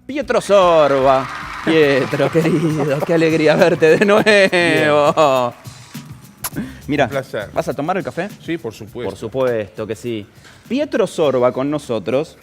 Pietro Sorba. Pietro, querido, qué alegría verte de nuevo. Mira, Un placer. ¿vas a tomar el café? Sí, por supuesto. Por supuesto que sí. Pietro Sorba con nosotros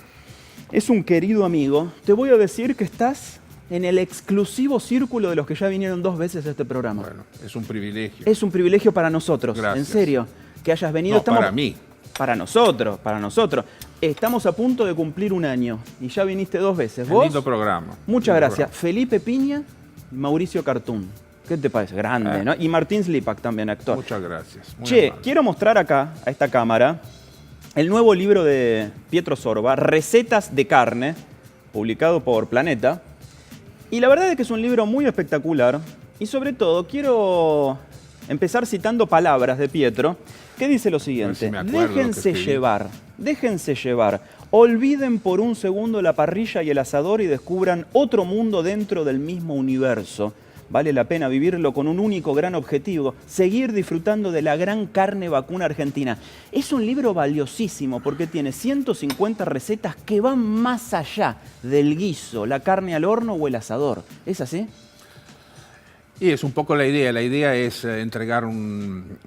es un querido amigo. Te voy a decir que estás en el exclusivo círculo de los que ya vinieron 2 veces a este programa. Bueno, es un privilegio. Es un privilegio para nosotros, Gracias. en serio, que hayas venido. No, para mí. Para nosotros, para nosotros. Estamos a punto de cumplir 1 año y ya viniste 2 veces. Un ¿Vos? lindo programa. Muchas Lindo gracias. programa. Felipe Piña y Mauricio Cartún. ¿Qué te parece? Grande, ¿no? Y Martín Slipak también, actor. Muchas gracias. Muy Che, amable. quiero mostrar acá, a esta cámara, el nuevo libro de Pietro Sorba, Recetas de carne, publicado por Planeta. Y la verdad es que es un libro muy espectacular. Y sobre todo, quiero empezar citando palabras de Pietro, que dice lo siguiente: me acuerdo lo que déjense escribí. llevar, déjense llevar. Olviden por un segundo la parrilla y el asador y descubran otro mundo dentro del mismo universo. Vale la pena vivirlo con un único gran objetivo: seguir disfrutando de la gran carne vacuna argentina. Es un libro valiosísimo porque tiene 150 recetas que van más allá del guiso, la carne al horno o el asador. ¿Es así? Y es un poco la idea. La idea es entregar un...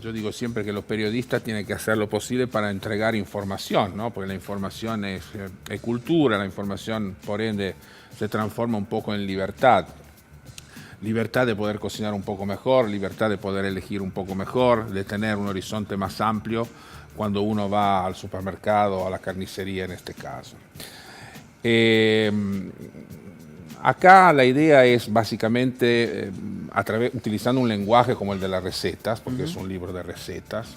Yo digo siempre que los periodistas tienen que hacer lo posible para entregar información, ¿no? Porque la información es cultura, la información, por ende, se transforma un poco en libertad. Libertad de poder cocinar un poco mejor, libertad de poder elegir un poco mejor, de tener un horizonte más amplio cuando uno va al supermercado o a la carnicería en este caso. Acá la idea es básicamente, utilizando un lenguaje como el de las recetas, porque es un libro de recetas,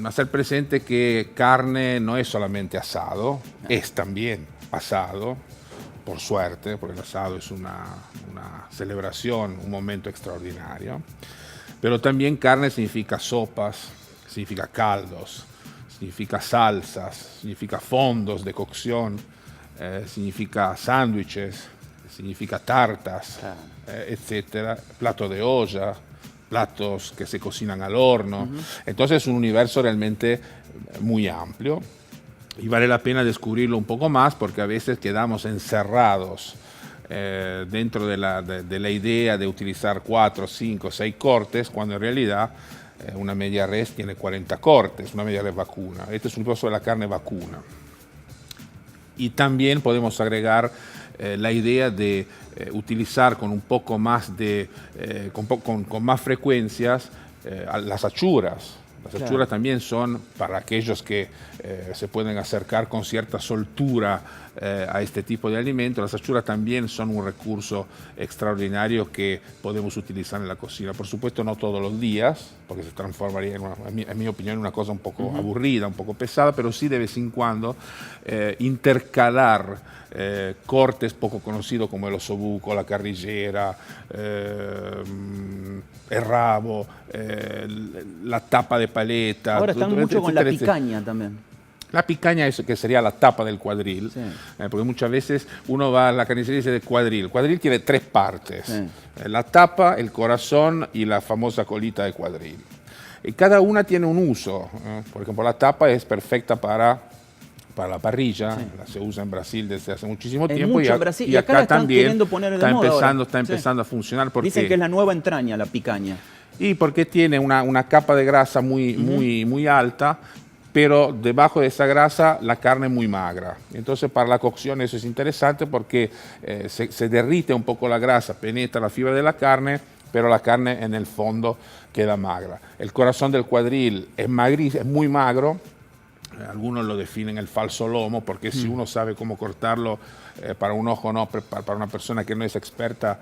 hacer presente que carne no es solamente asado, es también asado, por suerte, porque el asado es una celebración, un momento extraordinario. Pero también carne significa sopas, significa caldos, significa salsas, significa fondos de cocción, significa sándwiches, significa tartas, etcétera, plato de olla, platos que se cocinan al horno. Entonces es un universo realmente muy amplio. Y vale la pena descubrirlo un poco más porque a veces quedamos encerrados dentro de la idea de utilizar 4, 5, 6 cortes, cuando en realidad una media res tiene 40 cortes, una media res vacuna. Este es un libro sobre la carne vacuna. Y también podemos agregar la idea de utilizar con un poco más de, con más frecuencias las achuras. Las achuras también son para aquellos que se pueden acercar con cierta soltura a este tipo de alimentos. Las achuras también son un recurso extraordinario que podemos utilizar en la cocina. Por supuesto, no todos los días, porque se transformaría, en mi opinión, en una cosa un poco aburrida, un poco pesada, pero sí de vez en cuando intercalar cortes poco conocidos como el osobuco, la carrillera, el rabo, la tapa de paleta. Ahora están mucho con la picaña también. La picaña es que sería la tapa del cuadril, Sí. Porque muchas veces uno va a la carnicería y dice de cuadril. El cuadril tiene 3 partes, Sí. La tapa, el corazón y la famosa colita de cuadril. Y cada una tiene un uso. Por ejemplo, la tapa es perfecta para la parrilla, se usa en Brasil desde hace muchísimo tiempo mucho en Brasil, y acá la acá están también queriendo poner de está moda empezando, ahora. está empezando a funcionar. Porque Dicen que es la nueva entraña, la picaña. y porque tiene una capa de grasa muy alta, pero debajo de esa grasa la carne es muy magra. Entonces para la cocción eso es interesante porque se derrite un poco la grasa, penetra la fibra de la carne, pero la carne en el fondo queda magra. El corazón del cuadril es muy magro. Algunos lo definen el falso lomo, porque si uno sabe cómo cortarlo para un ojo, no, para una persona que no es experta,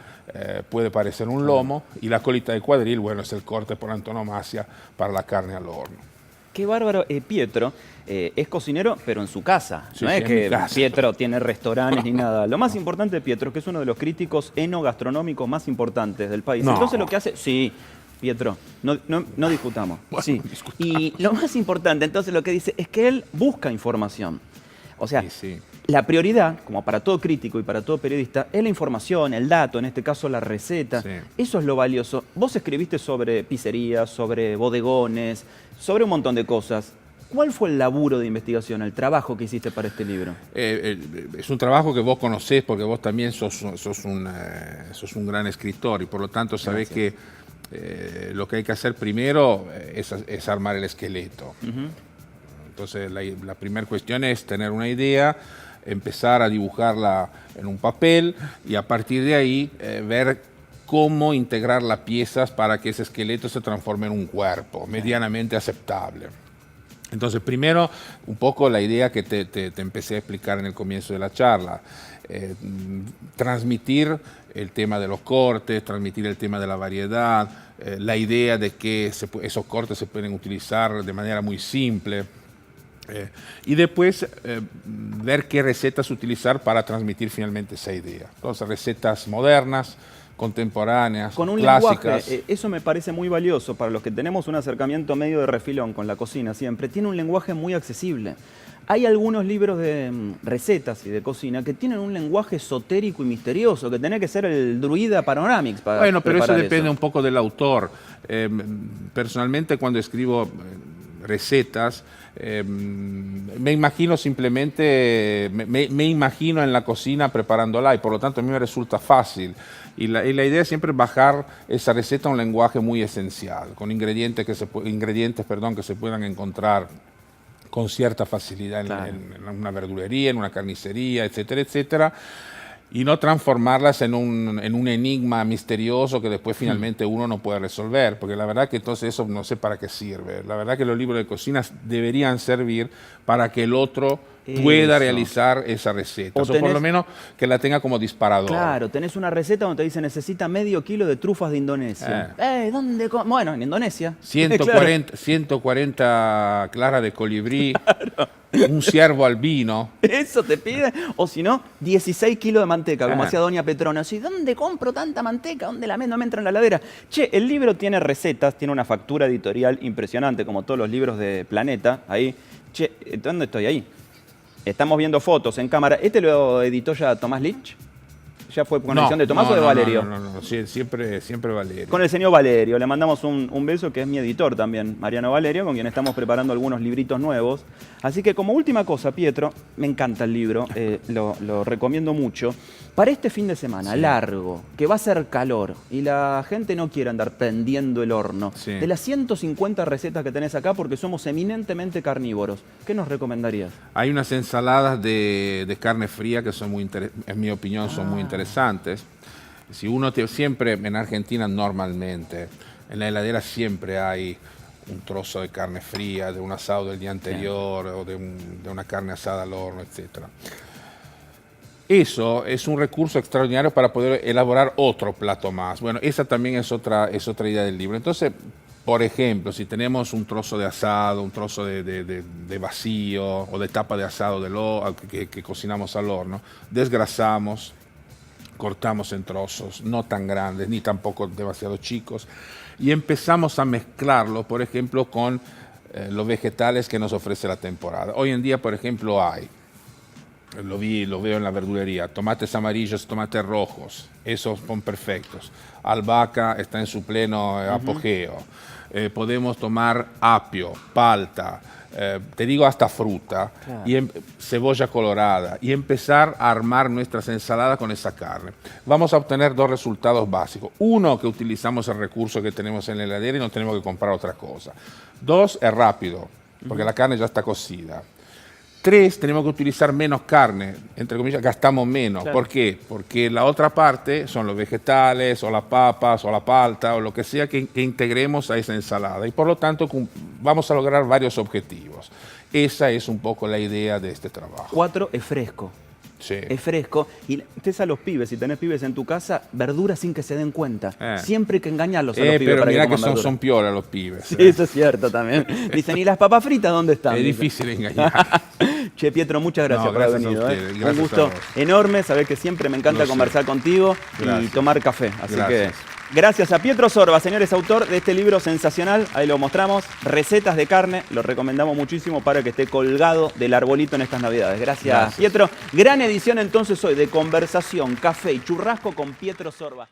puede parecer un lomo. Y la colita de cuadril, bueno, es el corte por antonomasia para la carne al horno. Qué bárbaro. Pietro es cocinero, pero en su casa. Sí, No sí, es en que mi casa. Pietro tiene restaurantes ni nada. Lo más importante de Pietro es que es uno de los críticos enogastronómicos más importantes del país. No. Entonces lo que hace... Sí, Pietro, no discutamos. Bueno, Sí. discutamos. Y lo más importante, entonces, lo que dice es que él busca información. O sea, Sí. la prioridad, como para todo crítico y para todo periodista, es la información, el dato, en este caso la receta. Sí. Eso es lo valioso. Vos escribiste sobre pizzerías, sobre bodegones, sobre un montón de cosas. ¿Cuál fue el laburo de investigación, el trabajo que hiciste para este libro? Es un trabajo que vos conocés porque vos también sos un gran escritor y por lo tanto sabés que lo que hay que hacer primero es armar el esqueleto. Entonces la primera cuestión es tener una idea, empezar a dibujarla en un papel y a partir de ahí ver cómo integrar las piezas para que ese esqueleto se transforme en un cuerpo medianamente aceptable. Entonces, primero, un poco la idea que te empecé a explicar en el comienzo de la charla, transmitir el tema de los cortes, transmitir el tema de la variedad, la idea de que esos cortes se pueden utilizar de manera muy simple, y después ver qué recetas utilizar para transmitir finalmente esa idea. Entonces, recetas modernas, contemporáneas, con un clásicas. lenguaje, eso me parece muy valioso para los que tenemos un acercamiento medio de refilón con la cocina siempre. Tiene un lenguaje muy accesible. Hay algunos libros de recetas y de cocina que tienen un lenguaje esotérico y misterioso, que tenés que ser el druida Panoramix para Bueno, pero eso depende eso. un poco del autor. Personalmente, cuando escribo recetas, me imagino simplemente, me imagino en la cocina preparándola y por lo tanto a mí me resulta fácil. Y la idea es siempre bajar esa receta a un lenguaje muy esencial, con ingredientes que se puedan encontrar con cierta facilidad en una verdulería, en una carnicería, etcétera, etcétera, y no transformarlas en un enigma misterioso que después finalmente uno no puede resolver, porque la verdad que entonces eso no sé para qué sirve. La verdad que los libros de cocina deberían servir para que el otro pueda realizar esa receta, o por lo menos que la tenga como disparador. Claro, tenés una receta donde te dice necesita medio kilo de trufas de Indonesia. ¿Dónde? Bueno, en Indonesia. 140 claras de colibrí, un ciervo albino. Eso te pide. O si no, 16 kilos de manteca, como hacía Doña Petrona. Así, ¿dónde compro tanta manteca? ¿Dónde la no me entra en la heladera? Che, el libro tiene recetas, tiene una factura editorial impresionante, como todos los libros de Planeta. Ahí. Che, ¿dónde estoy? Ahí. Estamos viendo fotos en cámara. ¿Este lo editó ya Tomás Lich? ¿Ya fue con edición de Tomás o de Valerio? No, siempre Valerio. Con el señor Valerio. Le mandamos un beso, que es mi editor también, Mariano Valerio, con quien estamos preparando algunos libritos nuevos. Así que como última cosa, Pietro, me encanta el libro, lo recomiendo mucho. Para este fin de semana, largo, que va a ser calor y la gente no quiere andar prendiendo el horno, de las 150 recetas que tenés acá, porque somos eminentemente carnívoros, ¿qué nos recomendarías? Hay unas ensaladas de carne fría que son en mi opinión, son muy interesantes. Si uno siempre en Argentina normalmente, en la heladera siempre hay un trozo de carne fría, de un asado del día anterior o de una carne asada al horno, etcétera. Eso es un recurso extraordinario para poder elaborar otro plato más. Bueno, esa también es otra idea del libro. Entonces, por ejemplo, si tenemos un trozo de asado, un trozo de vacío o de tapa de asado que cocinamos al horno, desgrasamos, cortamos en trozos, no tan grandes ni tampoco demasiado chicos, y empezamos a mezclarlo, por ejemplo, con los vegetales que nos ofrece la temporada. Hoy en día, por ejemplo, lo veo en la verdulería, tomates amarillos, tomates rojos, esos son perfectos. Albahaca está en su pleno apogeo. Podemos tomar apio, palta, te digo hasta fruta, y cebolla colorada, y empezar a armar nuestras ensaladas con esa carne. Vamos a obtener dos resultados básicos. Uno, que utilizamos el recurso que tenemos en la heladera y no tenemos que comprar otra cosa. Dos, es rápido, porque la carne ya está cocida. Tres, tenemos que utilizar menos carne, entre comillas, gastamos menos. Claro. ¿Por qué? Porque la otra parte son los vegetales, o las papas, o la palta, o lo que sea que integremos a esa ensalada. Y por lo tanto, vamos a lograr varios objetivos. Esa es un poco la idea de este trabajo. 4, es fresco. Sí. Es fresco. Y ustedes a los pibes, si tenés pibes en tu casa, verduras sin que se den cuenta. Siempre hay que engañarlos a los pibes. Pero para mirá que son piolas los pibes. Sí, eso es cierto también. Dicen, ¿y las papas fritas dónde están? Es difícil engañar. Che, Pietro, muchas gracias por haber venido. Un gusto a enorme, sabés que siempre me encanta conversar contigo y tomar café. Así que gracias a Pietro Sorba, señores, autor de este libro sensacional. Ahí lo mostramos, recetas de carne. Lo recomendamos muchísimo para que esté colgado del arbolito en estas Navidades. Gracias, Pietro. Gran edición entonces hoy de conversación, café y churrasco con Pietro Sorba.